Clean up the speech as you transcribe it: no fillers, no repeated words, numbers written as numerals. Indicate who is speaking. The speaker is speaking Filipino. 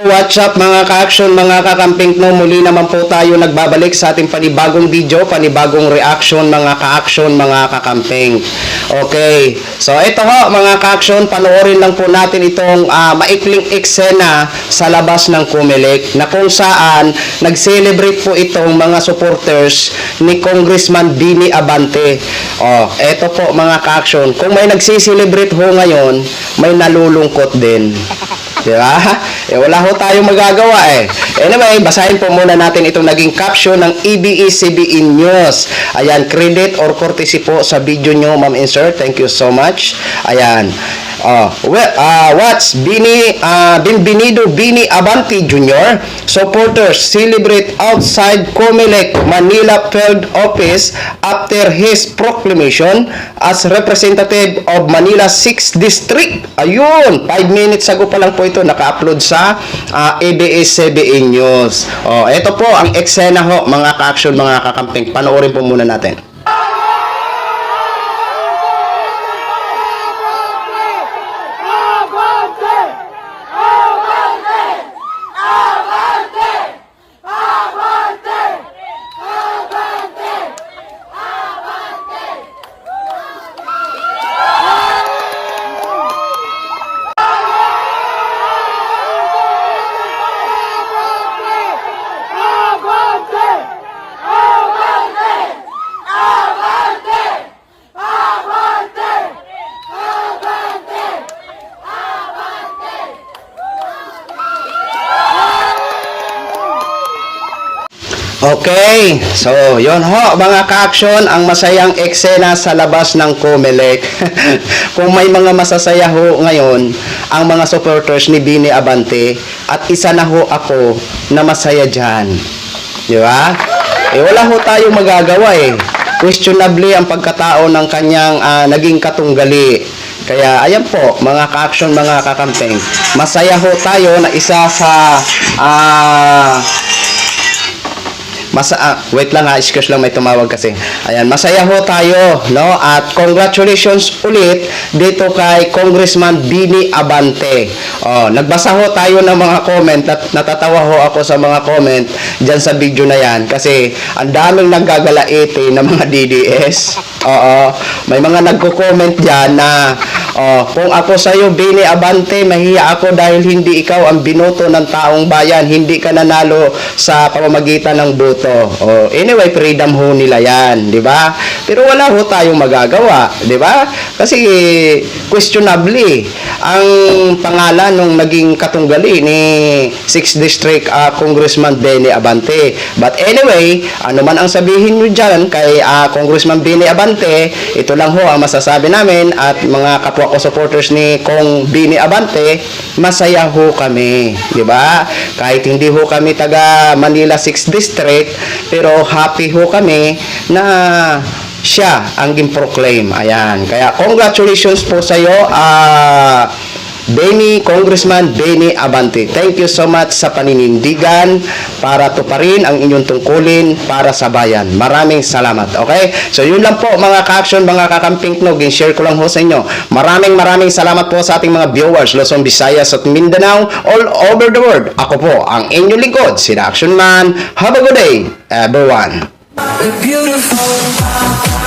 Speaker 1: what's up mga ka-action, mga kakamping no? Muli naman po tayo nagbabalik sa ating panibagong video, panibagong reaction mga ka-action, mga kakamping. Okay, so ito ho mga ka-action, panoorin lang po natin itong maikling eksena sa labas ng Comelec na kung saan nag-celebrate po itong mga supporters ni Congressman Bini Abante. Ito po mga ka-action, kung may nagsi-celebrate ho ngayon, may nalulungkot din. Diba? Wala ho tayong magagawa eh. Anyway, basahin po muna natin itong naging caption ng ABS-CBN News. Ayan, credit or courtesy po sa video nyo, ma'am and sir. Thank you so much. Ayan. What's Bienvenido Bini Abante Jr. Supporters celebrate outside Comelec Manila Field Office after his proclamation as representative of Manila 6th District. Ayun, 5 minutes ago pa lang po ito naka-upload sa ABS-CBN News. Ito po ang eksena ho mga ka-action, mga kakamping. Panoorin po muna natin. Okay, so yon ho mga ka-action, ang masayang eksena sa labas ng Comelec. Kung may mga masasaya ho ngayon, ang mga supporters ni Bini Abante, at isa na ho ako na masaya dyan. Di ba? Wala ho tayong magagawa eh. Questionably ang pagkatao ng kanyang naging katunggali. Kaya ayan po mga ka-action, mga kakampeng, masaya ho tayo na isa sa wait lang excuse lang, may tumawag kasi. Ayan, masaya ho tayo, no? At congratulations ulit dito kay Congressman Bini Abante. Nagbasa ho tayo ng mga comment at natatawa ho ako sa mga comment diyan sa video na yan kasi ang daming naggagalaiti ng mga DDS. May mga nagko-comment diyan na kung ako sa iyo Bini Abante, mahiya ako dahil hindi ikaw ang binoto ng taong bayan, hindi ka nanalo sa pamamagitan ng boto. Anyway, freedom ho nila yan, di ba? Pero wala ho tayong magagawa, di ba? Kasi questionably ang pangalan nung naging katunggali ni 6th District Congressman Bini Abante. But anyway, ano man ang sabihin nyo dyan kay Congressman Bini Abante, ito lang ho ang masasabi namin at mga kapwa ko supporters ni Kong Bini Abante, masaya ho kami, di ba? Kahit hindi ho kami taga Manila 6th District, pero happy ho kami na siya ang gin-proclaim. Ayan. Kaya congratulations po sa iyo, Congressman Bini Abante. Thank you so much sa paninindigan para tuparin ang inyong tungkulin para sa bayan. Maraming salamat. Okay? So yun lang po mga ka-action, mga kakamping no, share ko lang ho sa inyo. Maraming salamat po sa ating mga viewers, Luzon, Visayas at Mindanao, all over the world. Ako po ang inyong lingkod, si The Action Man. Have a good day, everyone.
Speaker 2: Beautiful.